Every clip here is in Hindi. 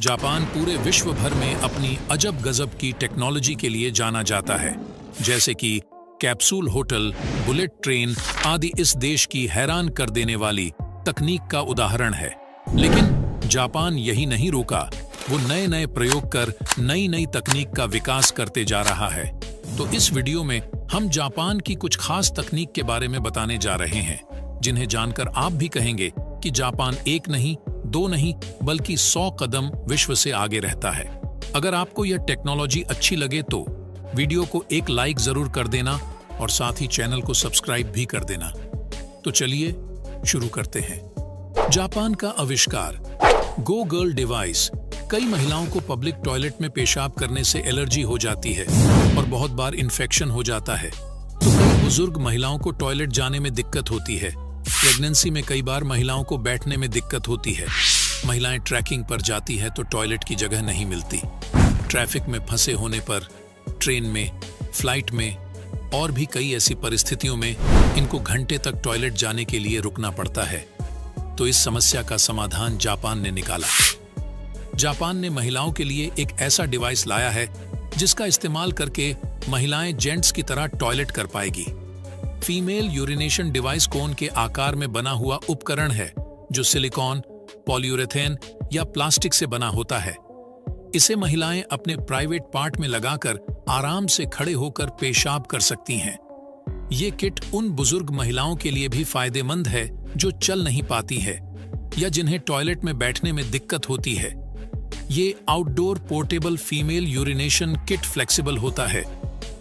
जापान पूरे विश्व भर में अपनी अजब गजब की टेक्नोलॉजी के लिए जाना जाता है, जैसे कि कैप्सूल होटल, बुलेट ट्रेन आदि इस देश की हैरान कर देने वाली तकनीक का उदाहरण है। लेकिन जापान यही नहीं रुका, वो नए नए प्रयोग कर नई नई तकनीक का विकास करते जा रहा है। तो इस वीडियो में हम जापान की कुछ खास तकनीक के बारे में बताने जा रहे हैं, जिन्हें जानकर आप भी कहेंगे कि जापान एक नहीं, दो नहीं, बल्कि 100 कदम विश्व से आगे रहता है। अगर आपको यह टेक्नोलॉजी अच्छी लगे तो वीडियो को एक लाइक जरूर कर देना और साथ ही चैनल को सब्सक्राइब भी कर देना। तो चलिए शुरू करते हैं। जापान का आविष्कार गो गर्ल डिवाइस। कई महिलाओं को पब्लिक टॉयलेट में पेशाब करने से एलर्जी हो जाती है और बहुत बार इन्फेक्शन हो जाता है। तो कई बुजुर्ग महिलाओं को टॉयलेट जाने में दिक्कत होती है। प्रेगनेंसी में कई बार महिलाओं को बैठने में दिक्कत होती है। महिलाएं ट्रैकिंग पर जाती है तो टॉयलेट की जगह नहीं मिलती। ट्रैफिक में फंसे होने पर, ट्रेन में, फ्लाइट में और भी कई ऐसी परिस्थितियों में इनको घंटे तक टॉयलेट जाने के लिए रुकना पड़ता है। तो इस समस्या का समाधान जापान ने निकाला। जापान ने महिलाओं के लिए एक ऐसा डिवाइस लाया है जिसका इस्तेमाल करके महिलाएं जेंट्स की तरह टॉयलेट कर पाएगी। फीमेल यूरिनेशन डिवाइस कोन के आकार में बना हुआ उपकरण है जो सिलिकॉन, पॉलीयूरेथेन या प्लास्टिक से बना होता है। इसे महिलाएं अपने प्राइवेट पार्ट में लगाकर आराम से खड़े होकर पेशाब कर सकती हैं। ये किट उन बुजुर्ग महिलाओं के लिए भी फायदेमंद है जो चल नहीं पाती है या जिन्हें टॉयलेट में बैठने में दिक्कत होती है। ये outdoor portable female urination kit flexible होता है,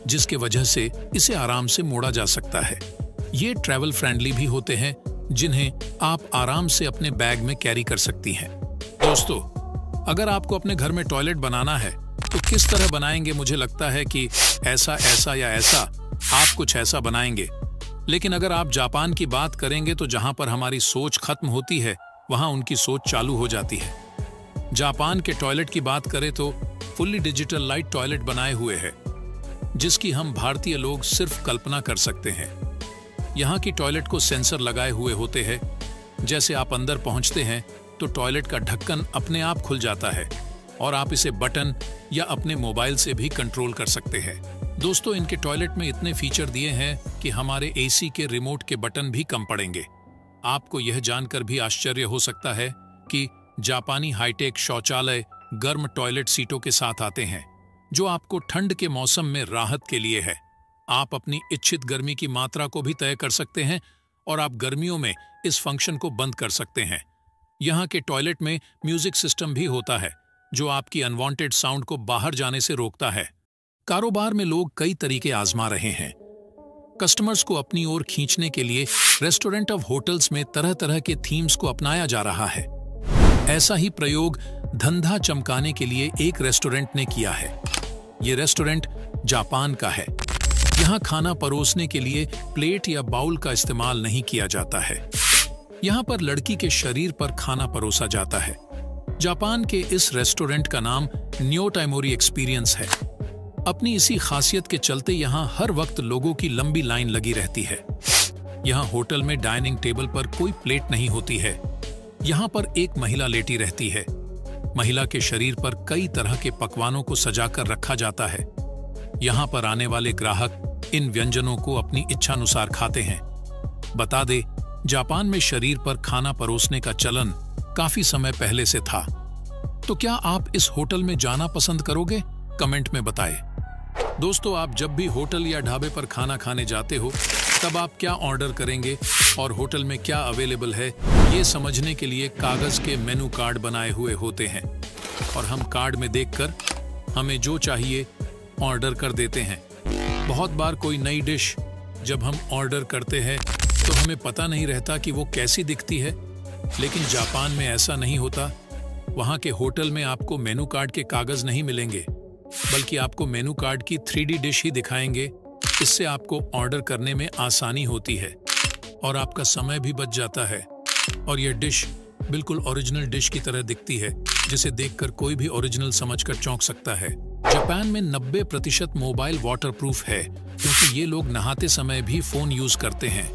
जिसके वजह से इसे आराम से मोड़ा जा सकता है। ये ट्रैवल फ्रेंडली भी होते हैं, जिन्हें आप आराम से अपने बैग में कैरी कर सकती हैं। दोस्तों, अगर आपको अपने घर में टॉयलेट बनाना है तो किस तरह बनाएंगे? मुझे लगता है कि ऐसा ऐसा या ऐसा आप कुछ ऐसा बनाएंगे। लेकिन अगर आप जापान की बात करेंगे तो जहां पर हमारी सोच खत्म होती है वहां उनकी सोच चालू हो जाती है। जापान के टॉयलेट की बात करें तो फुल्ली डिजिटल लाइट टॉयलेट बनाए हुए है, जिसकी हम भारतीय लोग सिर्फ कल्पना कर सकते हैं। यहाँ की टॉयलेट को सेंसर लगाए हुए होते हैं। जैसे आप अंदर पहुँचते हैं तो टॉयलेट का ढक्कन अपने आप खुल जाता है और आप इसे बटन या अपने मोबाइल से भी कंट्रोल कर सकते हैं। दोस्तों, इनके टॉयलेट में इतने फीचर दिए हैं कि हमारे एसी के रिमोट के बटन भी कम पड़ेंगे। आपको यह जानकर भी आश्चर्य हो सकता है कि जापानी हाईटेक शौचालय गर्म टॉयलेट सीटों के साथ आते हैं, जो आपको ठंड के मौसम में राहत के लिए है। आप अपनी इच्छित गर्मी की मात्रा को भी तय कर सकते हैं और आप गर्मियों में इस फंक्शन को बंद कर सकते हैं। यहाँ के टॉयलेट में म्यूजिक सिस्टम भी होता है, जो आपकी अनवांटेड साउंड को बाहर जाने से रोकता है। कारोबार में लोग कई तरीके आजमा रहे हैं। कस्टमर्स को अपनी ओर खींचने के लिए रेस्टोरेंट ऑफ होटल्स में तरह तरह के थीम्स को अपनाया जा रहा है। ऐसा ही प्रयोग धंधा चमकाने के लिए एक रेस्टोरेंट ने किया है। ये रेस्टोरेंट जापान का है। यहाँ खाना परोसने के लिए प्लेट या बाउल का इस्तेमाल नहीं किया जाता है। यहाँ पर लड़की के शरीर पर खाना परोसा जाता है। जापान के इस रेस्टोरेंट का नाम न्योटाइमोरी एक्सपीरियंस है। अपनी इसी खासियत के चलते यहाँ हर वक्त लोगों की लंबी लाइन लगी रहती है। यहाँ होटल में डाइनिंग टेबल पर कोई प्लेट नहीं होती है। यहाँ पर एक महिला लेटी रहती है। महिला के शरीर पर कई तरह के पकवानों को सजाकर रखा जाता है। यहाँ पर आने वाले ग्राहक इन व्यंजनों को अपनी इच्छानुसार खाते हैं। बता दे, जापान में शरीर पर खाना परोसने का चलन काफी समय पहले से था। तो क्या आप इस होटल में जाना पसंद करोगे? कमेंट में बताएं। दोस्तों, आप जब भी होटल या ढाबे पर खाना खाने जाते हो तब आप क्या ऑर्डर करेंगे और होटल में क्या अवेलेबल है, ये समझने के लिए कागज के मेनू कार्ड बनाए हुए होते हैं और हम कार्ड में देखकर हमें जो चाहिए ऑर्डर कर देते हैं। बहुत बार कोई नई डिश जब हम ऑर्डर करते हैं तो हमें पता नहीं रहता कि वो कैसी दिखती है, लेकिन जापान में ऐसा नहीं होता। वहाँ के होटल में आपको मेनू कार्ड के कागज नहीं मिलेंगे, बल्कि आपको मेनू कार्ड की 3D डिश ही दिखाएंगे। इससे आपको ऑर्डर करने में आसानी होती है और आपका समय भी बच जाता है। और यह डिश बिल्कुल ओरिजिनल डिश की तरह दिखती है, जिसे देखकर कोई भी ओरिजिनल समझकर चौंक सकता है। जापान में 90% मोबाइल वाटरप्रूफ है, क्योंकि ये लोग नहाते समय भी फोन यूज करते हैं।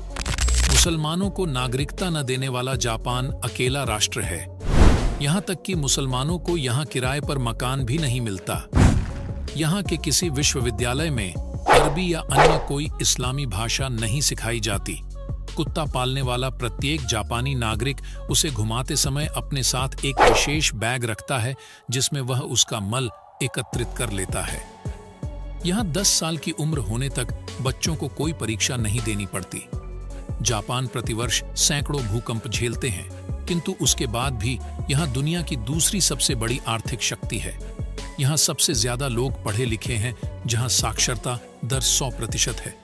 मुसलमानों को नागरिकता न देने वाला जापान अकेला राष्ट्र है। यहाँ तक कि मुसलमानों को यहाँ किराए पर मकान भी नहीं मिलता। यहाँ के किसी विश्वविद्यालय में अरबी या अन्य कोई इस्लामी भाषा नहीं सिखाई जाती। कुत्ता पालने वाला प्रत्येक जापानी नागरिक उसे घुमाते समय अपने साथ एक विशेष बैग रखता है जिसमें वह उसका मल एकत्रित कर लेता है। यहाँ 10 साल की उम्र होने तक बच्चों को कोई परीक्षा नहीं देनी पड़ती। जापान प्रतिवर्ष सैकड़ों भूकंप झेलते हैं, किंतु उसके बाद भी यहाँ दुनिया की दूसरी सबसे बड़ी आर्थिक शक्ति है। यहाँ सबसे ज्यादा लोग पढ़े लिखे हैं, जहाँ साक्षरता दर 100% है।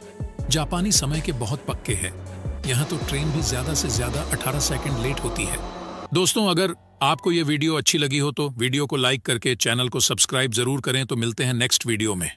जापानी समय के बहुत पक्के हैं। यहाँ तो ट्रेन भी ज्यादा से ज्यादा 18 सेकंड लेट होती है। दोस्तों, अगर आपको ये वीडियो अच्छी लगी हो तो वीडियो को लाइक करके चैनल को सब्सक्राइब जरूर करें। तो मिलते हैं नेक्स्ट वीडियो में।